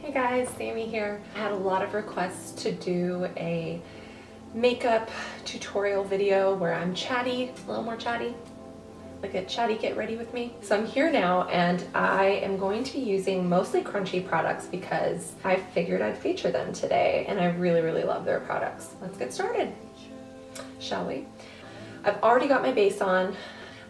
Hey guys, Sammy here. I had a lot of requests to do a makeup tutorial video where I'm chatty, a little more chatty, like a chatty get ready with me. So I'm here now and I am going to be using mostly Crunchi products because I figured I'd feature them today and I really love their products. Let's get started, shall we? I've already got my base on.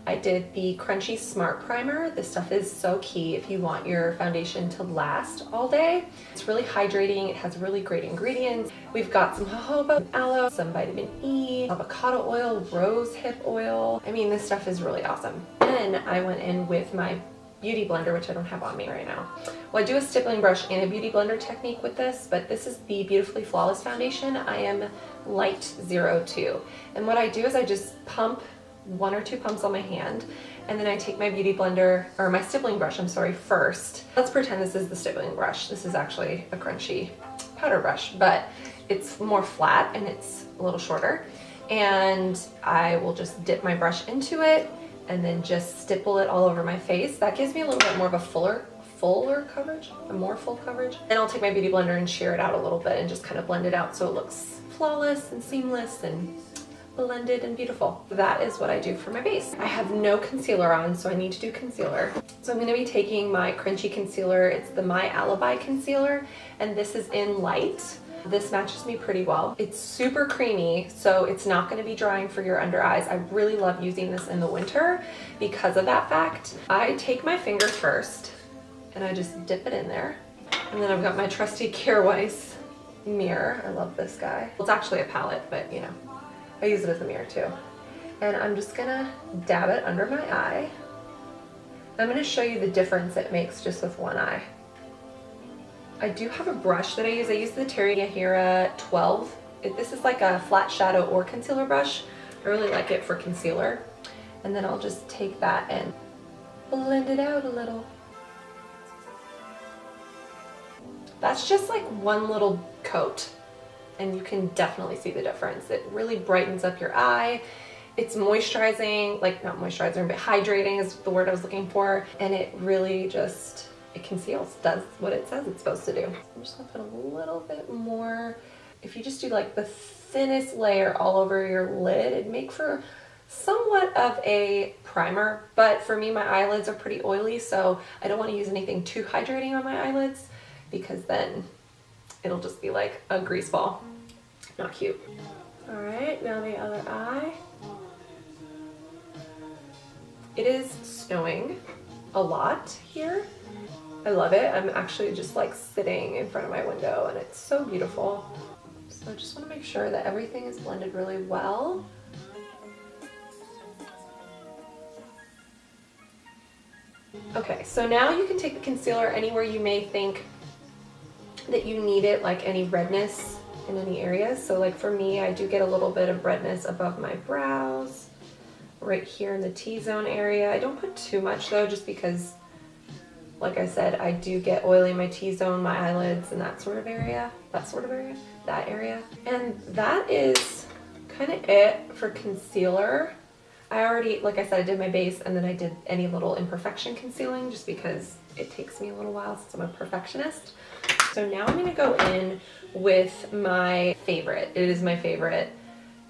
I did the Crunchi Smart Primer. This stuff is so key if you want your foundation to last all day. It's really hydrating. It has really great ingredients. We've got some jojoba, aloe, some vitamin E, avocado oil, rose hip oil. I mean, this stuff is really awesome. Then I went in with my Beauty Blender, which I don't have on me right now. Well, I do a stippling brush and a Beauty Blender technique with this, but this is the Beautifully Flawless Foundation. I am Light 02. And what I do is I just pump 1 or 2 pumps on my hand, and then I take my beauty blender, or my stippling brush, I'm sorry, first. Let's pretend this is the stippling brush. This is actually a Crunchi powder brush, but it's more flat and it's a little shorter. And I will just dip my brush into it and then just stipple it all over my face. That gives me a little bit more of a fuller coverage, a more full coverage. Then I'll take my beauty blender and shear it out a little bit and just kind of blend it out so it looks flawless and seamless and blended and beautiful. That is what I do for my base. I have no concealer on, so I need to do concealer. So I'm going to be taking my Crunchi concealer. It's the My Alibi concealer, and this is in light. This matches me pretty well. It's super creamy, so it's not going to be drying for your under eyes. I really love using this in the winter because of that fact. I take my finger first, and I just dip it in there. And then I've got my trusty Weis mirror. I love this guy. It's actually a palette, but you know, I use it as a mirror too. And I'm just gonna dab it under my eye. I'm gonna show you the difference it makes just with one eye. I do have a brush that I use. I use the Teri Miyahira 12. This is like a flat shadow or concealer brush. I really like it for concealer. And then I'll just take that and blend it out a little. That's just like one little coat, and you can definitely see the difference. It really brightens up your eye. It's moisturizing, like not moisturizing, but hydrating is the word I was looking for. And it really just, it conceals, does what it says it's supposed to do. I'm just gonna put a little bit more. If you just do like the thinnest layer all over your lid, it'd make for somewhat of a primer. But for me, my eyelids are pretty oily, so I don't wanna use anything too hydrating on my eyelids because then it'll just be like a grease ball. Not cute. All right, now the other eye. It is snowing a lot here. I love it. I'm actually just like sitting in front of my window and it's so beautiful. So I just want to make sure that everything is blended really well. Okay, so now you can take the concealer anywhere you may think that you need it, like any redness in any areas. So like for me, I do get a little bit of redness above my brows, right here in the T-zone area. I don't put too much though, just because, like I said, I do get oily in my T-zone, my eyelids, and that area. And that is kind of it for concealer. I already, like I said, I did my base and then I did any little imperfection concealing just because it takes me a little while since I'm a perfectionist. So now I'm gonna go in with my favorite. It is my favorite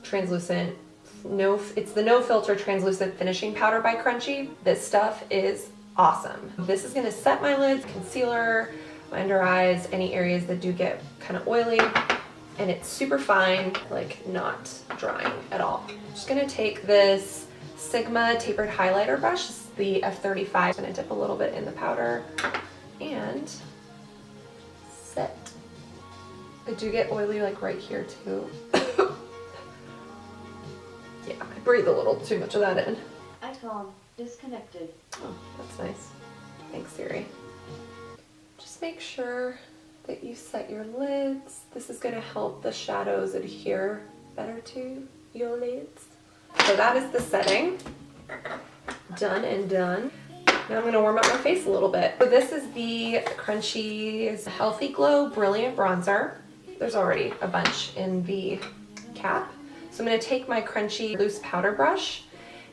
translucent, it's the No Filter Translucent Finishing Powder by Crunchi. This stuff is awesome. This is gonna set my lids, concealer, my under eyes, any areas that do get kind of oily. And it's super fine, like not drying at all. I'm just gonna take this Sigma Tapered highlighter brush, this is the F35. I'm gonna dip a little bit in the powder and set. I do get oily like right here too. Yeah, I breathe a little too much of that in. Atom disconnected. Oh, that's nice. Thanks, Teri. Just make sure that you set your lids. This is gonna help the shadows adhere better to your lids. So that is the setting. Done and done. Now I'm gonna warm up my face a little bit. So this is the Crunchi's Healthy Glow Brilliant Bronzer. There's already a bunch in the cap. So I'm gonna take my Crunchi loose powder brush,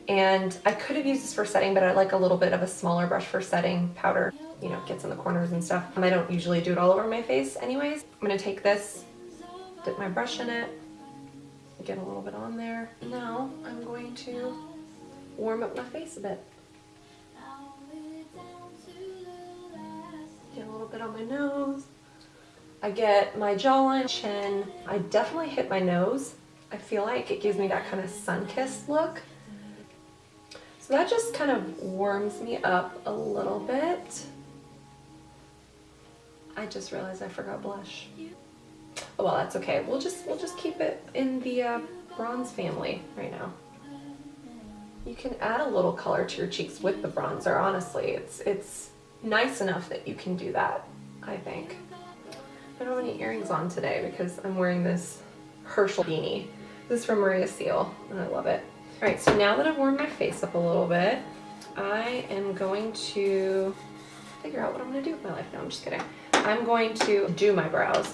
and I could have used this for setting, but I like a little bit of a smaller brush for setting powder. you know, gets in the corners and stuff. I don't usually do it all over my face anyways. I'm gonna take this, dip my brush in it, get a little bit on there. Now I'm going to warm up my face a bit. Get a little bit on my nose. I get my jawline, chin. I definitely hit my nose. I feel like it gives me that kind of sun-kissed look. So that just kind of warms me up a little bit. I just realized I forgot blush. Oh well, that's okay. We'll just keep it in the bronze family right now. You can add a little color to your cheeks with the bronzer. Honestly, it's nice enough that you can do that, I think. I don't have any earrings on today because I'm wearing this Herschel beanie. This is from Maria Seal, and I love it. All right, so now that I've warmed my face up a little bit, I am going to figure out what I'm gonna do with my life. No, I'm just kidding. I'm going to do my brows.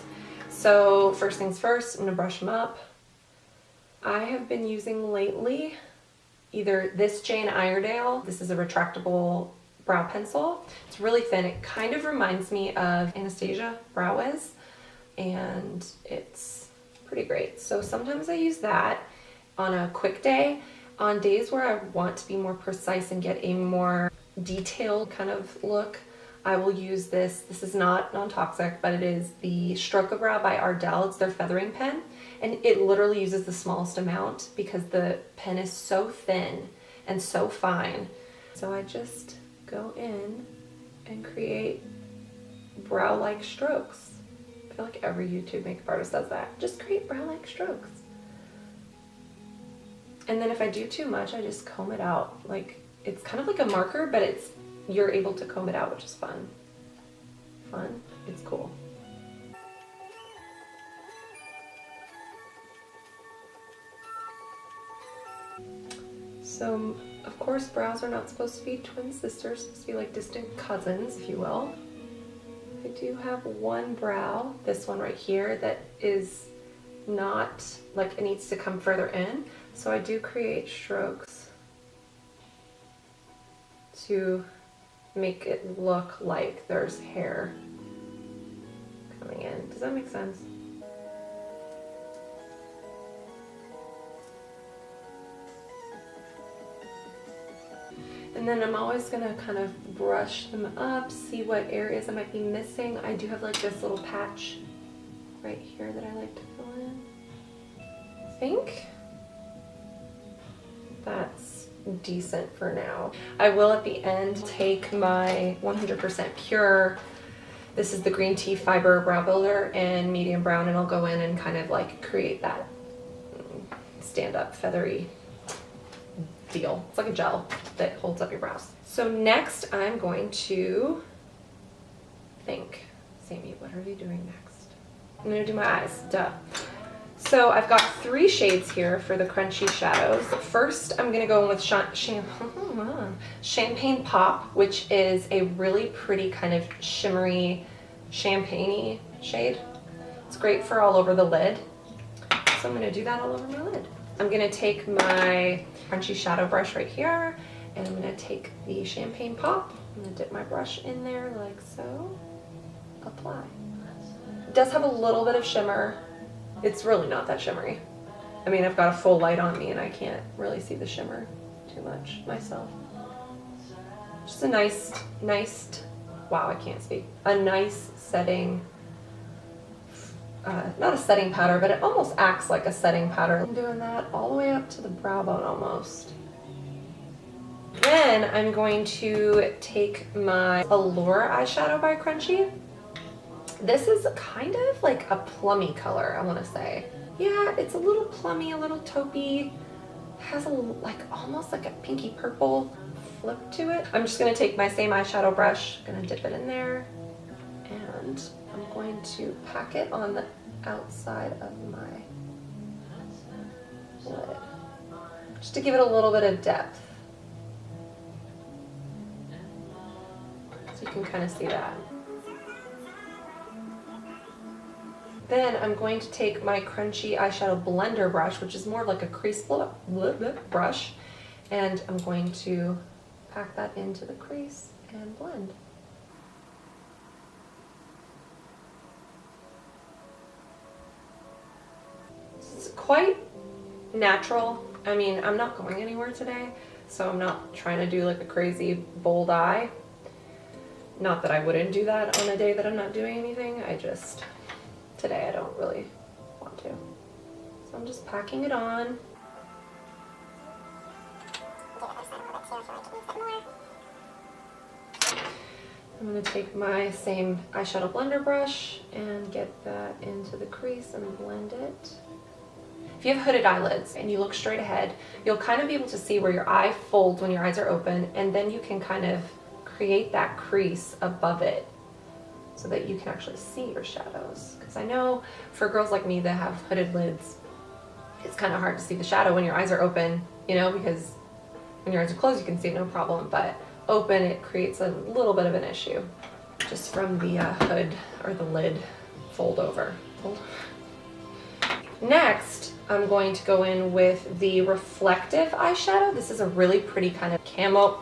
So first things first, I'm gonna brush them up. I have been using lately either this Jane Iredale. This is a retractable brow pencil. It's really thin. It kind of reminds me of Anastasia Brow Wiz, and it's pretty great. So sometimes I use that on a quick day. On days where I want to be more precise and get a more detailed kind of look, I will use this. This is not non-toxic, but it is the Stroke a Brow by Ardell. It's their feathering pen, and it literally uses the smallest amount because the pen is so thin and so fine. So I just go in and create brow-like strokes. I feel like every YouTube makeup artist does that. Just create brow-like strokes. And then if I do too much, I just comb it out. Like, it's kind of like a marker, but you're able to comb it out, which is fun. Fun, it's cool. So, of course, brows are not supposed to be twin sisters, supposed to be like distant cousins, if you will. I do have one brow, this one right here, that is not, like, it needs to come further in. So I do create strokes to make it look like there's hair coming in. Does that make sense? And then I'm always gonna kind of brush them up, see what areas I might be missing. I do have like this little patch right here that I like to fill in. I think that's decent for now. I will at the end take my 100% Pure, this is the green tea fiber brow builder in medium brown, and I'll go in and kind of like create that stand-up feathery deal. It's like a gel that holds up your brows. So next I'm going to think, Sammy, what are you doing next? I'm gonna do my eyes, duh. So I've got 3 shades here for the crunchy shadows. First, I'm gonna go in with Champagne Pop, which is a really pretty kind of shimmery, champagne-y shade. It's great for all over the lid. So I'm gonna do that all over my lid. I'm gonna take my crunchy shadow brush right here, and I'm gonna take the Champagne Pop. I'm gonna dip my brush in there like so. Apply. It does have a little bit of shimmer. It's really not that shimmery. I mean, I've got a full light on me and I can't really see the shimmer too much myself. Just a nice, wow, I can't speak. A nice setting, not a setting powder, but it almost acts like a setting powder. I'm doing that all the way up to the brow bone almost. Then I'm going to take my Allure eyeshadow by Crunchi. This is kind of like a plummy color, I want to say. Yeah, it's a little plummy, a little taupey. Has a like almost like a pinky purple flip to it. I'm just going to take my same eyeshadow brush, going to dip it in there, and I'm going to pack it on the outside of my lid, just to give it a little bit of depth. So you can kind of see that. Then I'm going to take my Crunchi eyeshadow blender brush, which is more like a crease brush, and I'm going to pack that into the crease and blend. quite natural. I mean, I'm not going anywhere today, so I'm not trying to do like a crazy bold eye. Not that I wouldn't do that on a day that I'm not doing anything. Today I don't really want to. So I'm just packing it on. I'm going to take my same eyeshadow blender brush and get that into the crease and blend it. If you have hooded eyelids and you look straight ahead, you'll kind of be able to see where your eye folds when your eyes are open, and then you can kind of create that crease above it so that you can actually see your shadows. Because I know for girls like me that have hooded lids, it's kind of hard to see the shadow when your eyes are open, you know, because when your eyes are closed you can see it no problem, but open it creates a little bit of an issue just from the hood or the lid fold over. Next, I'm going to go in with the reflective eyeshadow. This is a really pretty kind of camo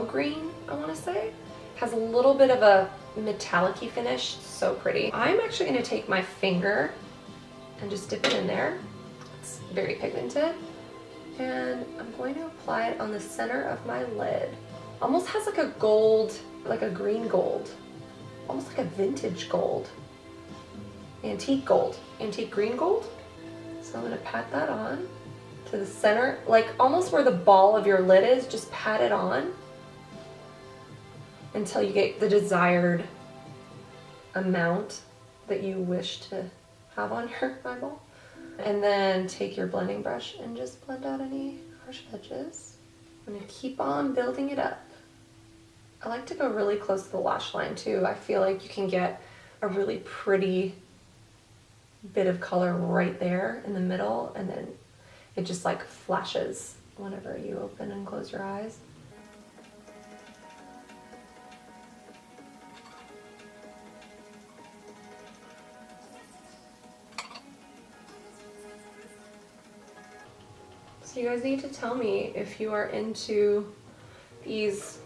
green, I want to say. Has a little bit of a metallic-y finish, so pretty. I'm actually going to take my finger and just dip it in there. It's very pigmented. And I'm going to apply it on the center of my lid. Almost has like a gold, like a green gold. Almost like a vintage gold. Antique gold. Antique green gold. So I'm going to pat that on to the center, like almost where the ball of your lid is, just pat it on until you get the desired amount that you wish to have on your eyeball. And then take your blending brush and just blend out any harsh edges. I'm going to keep on building it up. I like to go really close to the lash line too. I feel like you can get a really pretty bit of color right there in the middle, and then it just like flashes whenever you open and close your eyes. So you guys need to tell me if you are into these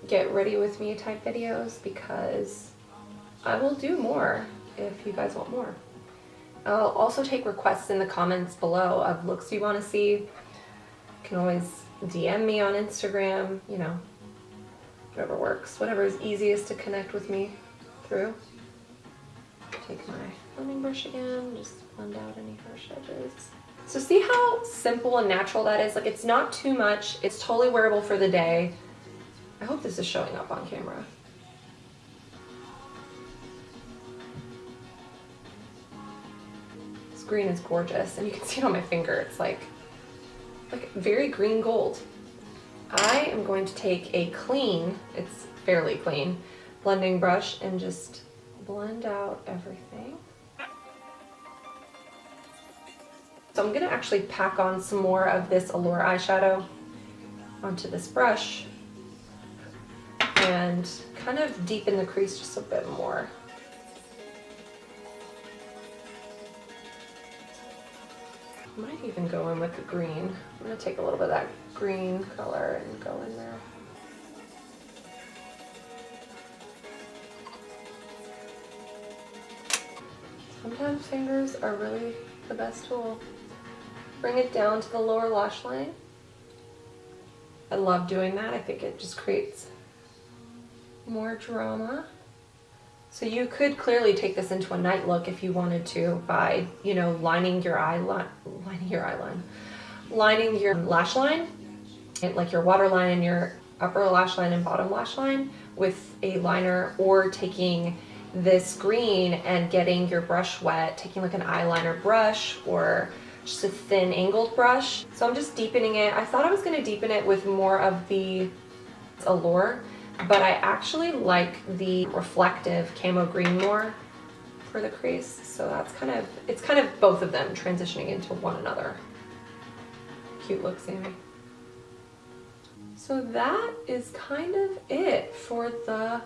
get ready with me type videos, because I will do more if you guys want more. I'll also take requests in the comments below of looks you want to see. You can always DM me on Instagram, you know, whatever works, whatever is easiest to connect with me through. Take my blending brush again, just blend out any harsh edges. So see how simple and natural that is? Like, it's not too much. It's totally wearable for the day. I hope this is showing up on camera. This green is gorgeous, and you can see it on my finger. It's like very green gold. I am going to take a clean, it's fairly clean, blending brush and just blend out everything. So I'm going to actually pack on some more of this Allure eyeshadow onto this brush and kind of deepen the crease just a bit more. I might even go in with the green. I'm going to take a little bit of that green color and go in there. Sometimes fingers are really the best tool. Bring it down to the lower lash line. I love doing that. I think it just creates more drama. So you could clearly take this into a night look if you wanted to by, you know, lining your lash line, like your waterline and your upper lash line and bottom lash line with a liner, or taking this green and getting your brush wet, taking like an eyeliner brush or just a thin angled brush. So I'm just deepening it. I thought I was going to deepen it with more of the Allure, but I actually like the reflective camo green more for the crease. So that's it's kind of both of them transitioning into one another. Cute look, Sammy. So that is kind of it for the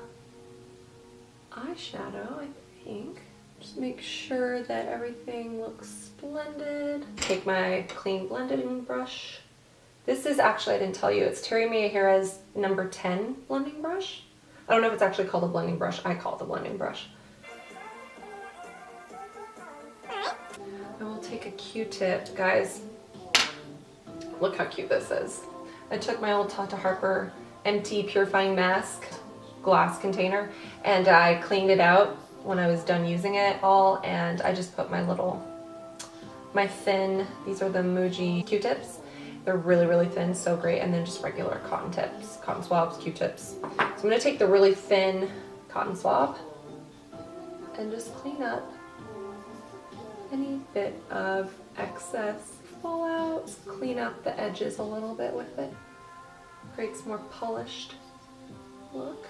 eyeshadow, I think. Just make sure that everything looks splendid. Take my clean blending brush. This is actually, I didn't tell you, it's Teri Miyahira's number 10 blending brush. I don't know if it's actually called a blending brush. I call it the blending brush. I will take a Q-tip. Guys, look how cute this is. I took my old Tata Harper empty purifying mask glass container and I cleaned it out when I was done using it all, and I just put my thin, these are the Muji Q-tips. They're really, really thin, so great, and then just regular cotton tips, cotton swabs, Q-tips. So I'm gonna take the really thin cotton swab and just clean up any bit of excess fallout. Clean up the edges a little bit with it. Creates more polished look.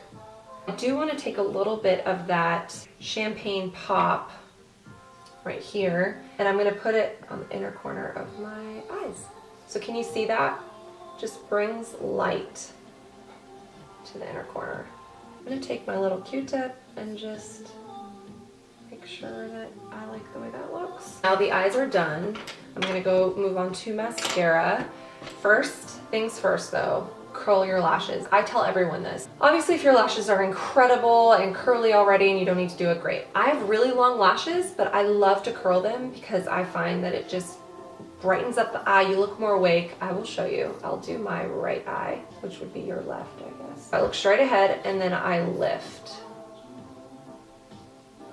I do want to take a little bit of that champagne pop right here, and I'm going to put it on the inner corner of my eyes. So can you see that? Just brings light to the inner corner. I'm going to take my little Q-tip and just make sure that I like the way that looks. Now the eyes are done. I'm going to go move on to mascara. First things first though, curl your lashes. I tell everyone this. Obviously, if your lashes are incredible and curly already and you don't need to do it, great. I have really long lashes, but I love to curl them because I find that it just brightens up the eye. You look more awake. I will show you. I'll do my right eye, which would be your left, I guess. I look straight ahead and then I lift.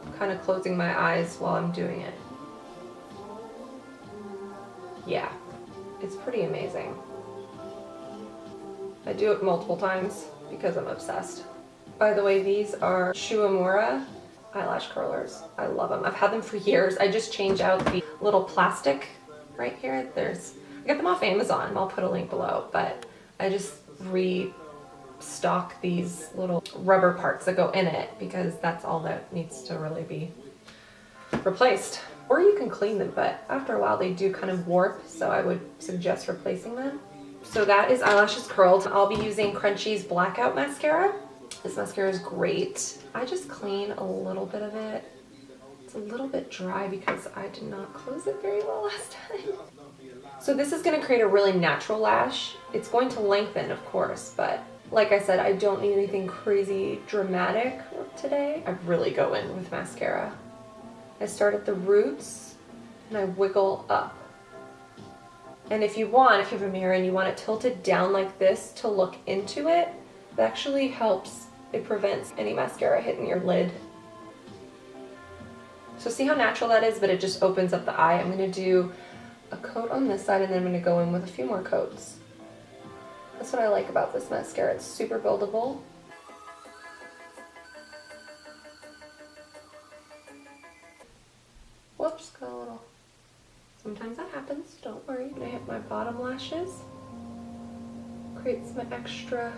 I'm kind of closing my eyes while I'm doing it. Yeah, it's pretty amazing. I do it multiple times because I'm obsessed. By the way, these are Shuamura eyelash curlers. I love them. I've had them for years. I just change out the little plastic right here. I got them off Amazon. I'll put a link below, but I just restock these little rubber parts that go in it because that's all that needs to really be replaced. Or you can clean them, but after a while they do kind of warp, so I would suggest replacing them. So that is eyelashes curled. I'll be using Crunchi's Blackout Mascara. This mascara is great. I just clean a little bit of it. It's a little bit dry because I did not close it very well last time. So this is going to create a really natural lash. It's going to lengthen, of course, but like I said, I don't need anything crazy dramatic today. I really go in with mascara. I start at the roots and I wiggle up. And if you have a mirror and you want it tilted down like this to look into it, that actually helps. It prevents any mascara hitting your lid. So see how natural that is, but it just opens up the eye. I'm going to do a coat on this side and then I'm going to go in with a few more coats. That's what I like about this mascara. It's super buildable. Whoops, got a little... Sometimes that happens, don't worry. I hit my bottom lashes. Create some extra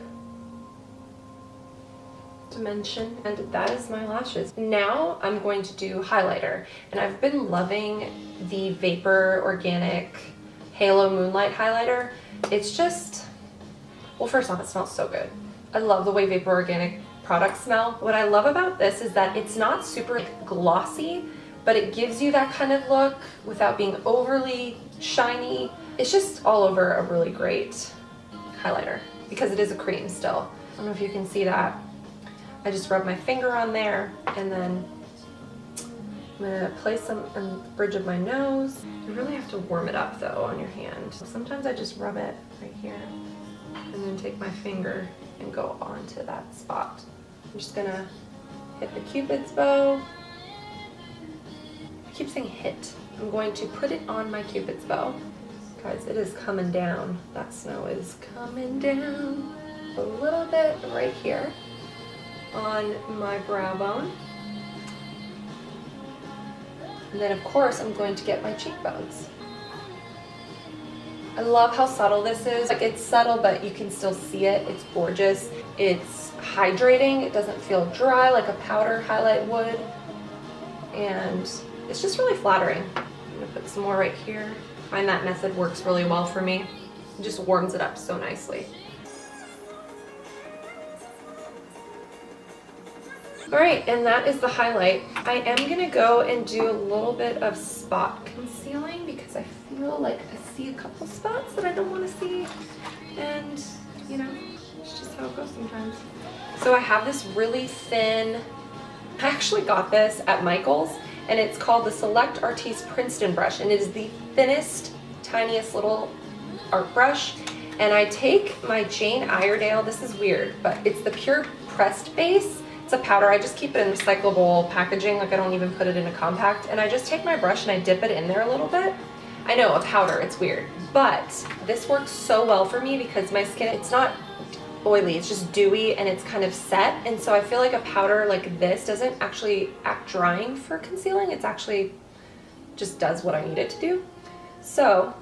dimension, and that is my lashes. Now I'm going to do highlighter, and I've been loving the Vapor Organic Halo Moonlight highlighter. It's just, well, first off, it smells so good. I love the way Vapor Organic products smell. What I love about this is that it's not super glossy, but it gives you that kind of look without being overly shiny. It's just all over a really great highlighter because it is a cream still. I don't know if you can see that. I just rub my finger on there and then I'm gonna place some on the bridge of my nose. You really have to warm it up though on your hand. Sometimes I just rub it right here and then take my finger and go onto that spot. I'm just gonna hit the Cupid's bow. I keep saying hit. I'm going to put it on my Cupid's bow. Guys, it is coming down. That snow is coming down. A little bit right here on my brow bone. And then of course I'm going to get my cheekbones. I love how subtle this is. Like, it's subtle, but you can still see it. It's gorgeous. It's hydrating. It doesn't feel dry like a powder highlight would. And it's just really flattering. I'm gonna put some more right here. I find that method works really well for me. It just warms it up so nicely. All right, and that is the highlight. I am gonna go and do a little bit of spot concealing because I feel like I see a couple spots that I don't wanna see. And, you know, it's just how it goes sometimes. So I have this really thin, I actually got this at Michael's, and it's called the Select Artiste Princeton brush, and it is the thinnest, tiniest little art brush. And I take my Jane Iredale, this is weird, but it's the Pure Pressed Base. It's a powder. I just keep it in recyclable packaging, like I don't even put it in a compact. And I just take my brush and I dip it in there a little bit. I know, a powder, it's weird. But this works so well for me because my skin, it's not oily, it's just dewy and it's kind of set. And so I feel like a powder like this doesn't actually act drying for concealing. It's actually just does what I need it to do. So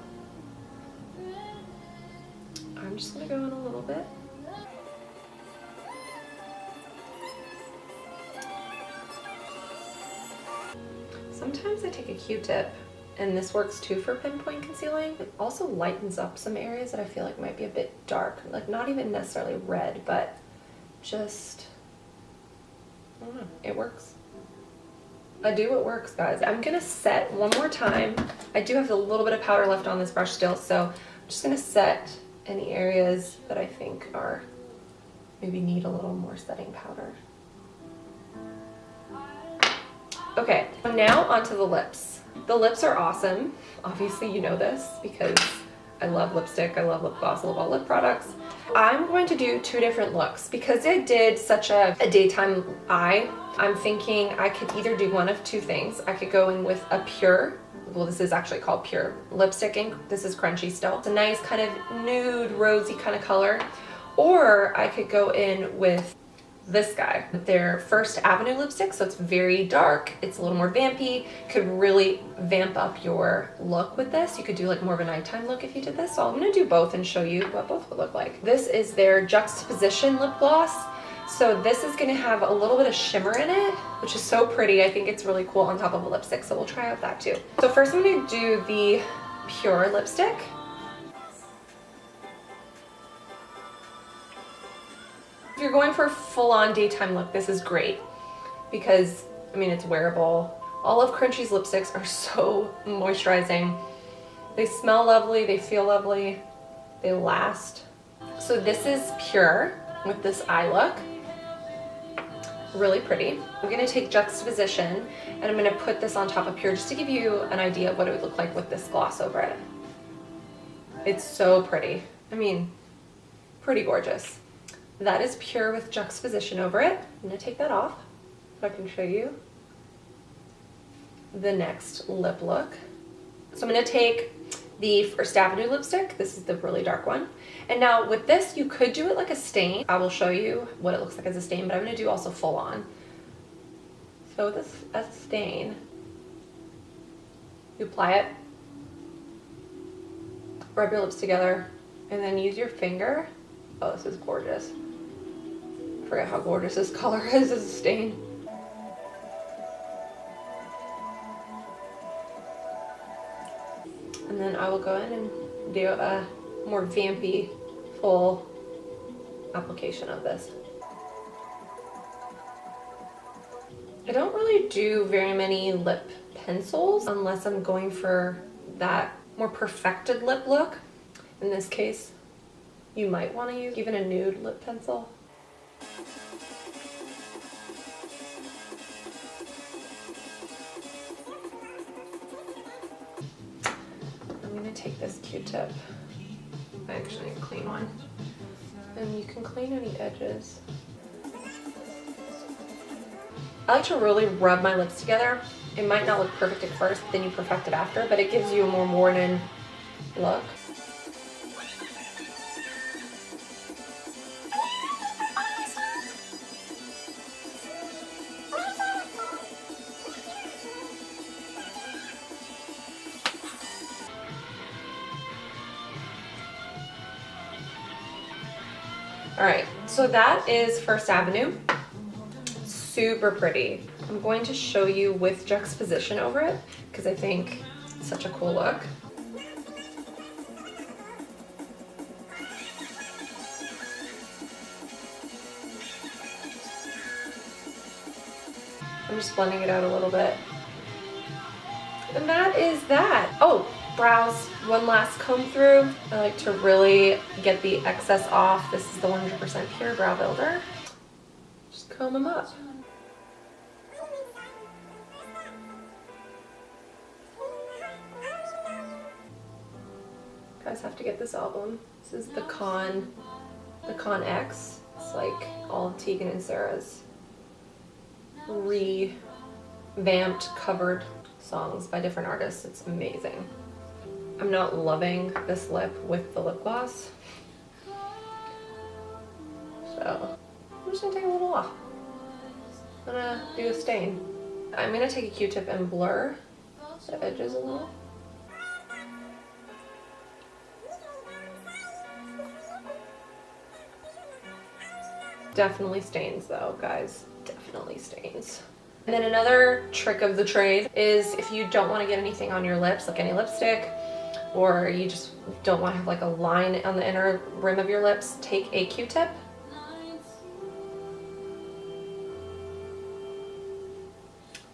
I'm just gonna go in a little bit. Sometimes I take a Q-tip, and this works too for pinpoint concealing. It also lightens up some areas that I feel like might be a bit dark, like not even necessarily red, but just, I don't know, it works. I do what works, guys. I'm gonna set one more time. I do have a little bit of powder left on this brush still, so I'm just gonna set any areas that I think are maybe need a little more setting powder. Okay, now onto the lips. The lips are awesome. Obviously you know this because I love lipstick, I love lip gloss, I love all lip products. I'm going to do two different looks because I did such a daytime eye. I'm thinking I could either do one of two things. I could go in with a Pure, well this is actually called Pure lipstick ink. This is Crunchi still. It's a nice kind of nude, rosy kind of color. Or I could go in with this guy, their First Avenue lipstick, so it's very dark, it's a little more vampy, could really vamp up your look with this. You could do like more of a nighttime look if you did this. So I'm gonna do both and show you what both would look like. This is their Juxtaposition lip gloss. So this is gonna have a little bit of shimmer in it, which is so pretty. I think it's really cool on top of a lipstick, so we'll try out that too. So first I'm gonna do the Pure lipstick. If you're going for a full-on daytime look, this is great because, I mean, it's wearable. All of Crunchi's lipsticks are so moisturizing. They smell lovely, they feel lovely, they last. So this is Pure with this eye look. Really pretty. I'm gonna take Juxtaposition and I'm gonna put this on top of Pure just to give you an idea of what it would look like with this gloss over it. It's so pretty. I mean, pretty gorgeous. That is Pure with Juxtaposition over it. I'm gonna take that off so I can show you the next lip look. So I'm gonna take the First Avenue lipstick. This is the really dark one. And now with this, you could do it like a stain. I will show you what it looks like as a stain, but I'm gonna do also full on. So with this as a stain, you apply it, rub your lips together, and then use your finger. Oh, this is gorgeous. I forget how gorgeous this color is as a stain. And then I will go in and do a more vampy full application of this. I don't really do very many lip pencils unless I'm going for that more perfected lip look. In this case, you might want to use even a nude lip pencil. I'm going to take this Q-tip. I actually need a clean one. And you can clean any edges. I like to really rub my lips together. It might not look perfect at first, then you perfect it after, but it gives you a more worn-in look. All right, so that is First Avenue. Super pretty. I'm going to show you with Juxtaposition over it because I think it's such a cool look. I'm just blending it out a little bit. And that is that. Oh, brows, one last comb through. I like to really get the excess off. This is the 100% Pure Brow Builder. Just comb them up. guys have to get this album. This is the Con X. It's like all of Tegan and Sarah's revamped covered songs by different artists. It's amazing. I'm not loving this lip with the lip gloss, so I'm just gonna take a little off. I'm gonna do a stain. I'm gonna take a Q-tip and blur the edges a little. Definitely stains though, guys. Definitely stains. And then another trick of the trade is if you don't want to get anything on your lips, like any lipstick, or you just don't want to have like a line on the inner rim of your lips, take a Q-tip.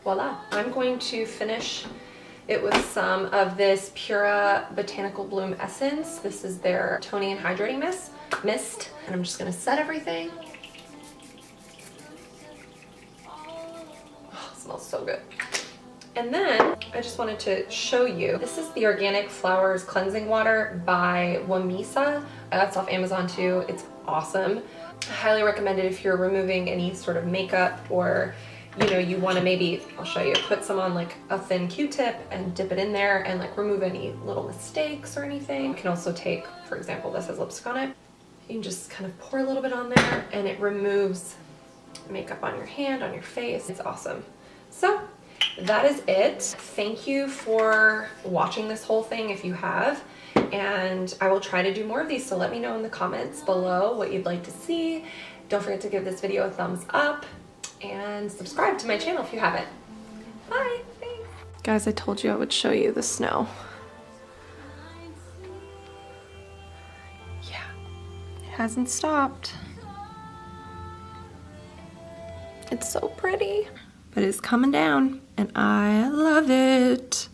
Voila. I'm going to finish it with some of this Pure Botanical Bloom Essence. This is their toning and hydrating mist. And I'm just gonna set everything. Smells so good. And then I just wanted to show you, this is the Organic Flowers Cleansing Water by Wamisa. That's off Amazon too. It's awesome. I highly recommend it if you're removing any sort of makeup, or you know, you want to maybe, I'll show you, put some on like a thin Q-tip and dip it in there and like remove any little mistakes or anything. You can also take, for example, this has lipstick on it. You can just kind of pour a little bit on there and it removes makeup on your hand, on your face. It's awesome. So that is it. Thank you for watching this whole thing if you have, and I will try to do more of these, so let me know in the comments below what you'd like to see. Don't forget to give this video a thumbs up and subscribe to my channel if you haven't. Bye. Thanks. Guys, I told you I would show you the snow. Yeah, it hasn't stopped. It's so pretty. But it's coming down and I love it.